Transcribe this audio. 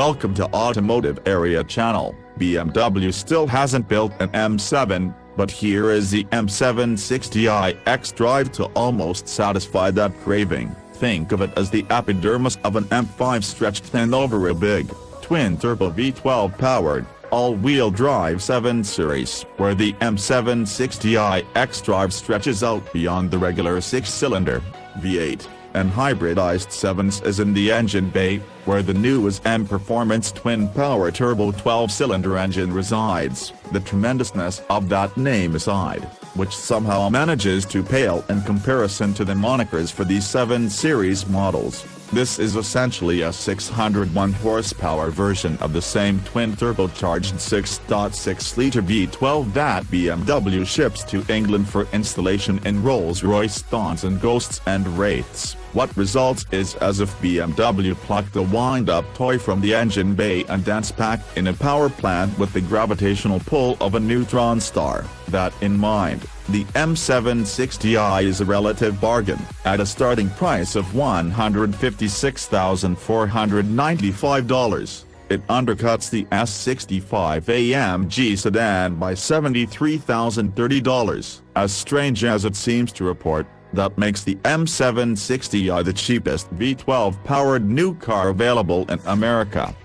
Welcome to Automotive Area Channel. BMW still hasn't built an M7, but here is the M760i xDrive to almost satisfy that craving. Think of it as the epidermis of an M5 stretched thin over a big, twin-turbo V12 powered, all-wheel drive 7 Series, where the M760i xDrive stretches out beyond the regular 6-cylinder, V8, and hybridized 7s is in the engine bay, where the newest M-Performance twin-power turbo 12-cylinder engine resides. The tremendousness of that name aside, which somehow manages to pale in comparison to the monikers for these 7 Series models, this is essentially a 601 horsepower version of the same twin-turbocharged 6.6-liter V12 that BMW ships to England for installation in Rolls-Royce Thons and Ghosts and Wraiths. What results is as if BMW plucked the wind-up toy from the engine bay and dense packed in a power plant with the gravitational pull of a neutron star. That in mind, the M760i is a relative bargain. At a starting price of $156,495, it undercuts the S65 AMG sedan by $73,030. As strange as it seems to report, that makes the M760i the cheapest V12-powered new car available in America.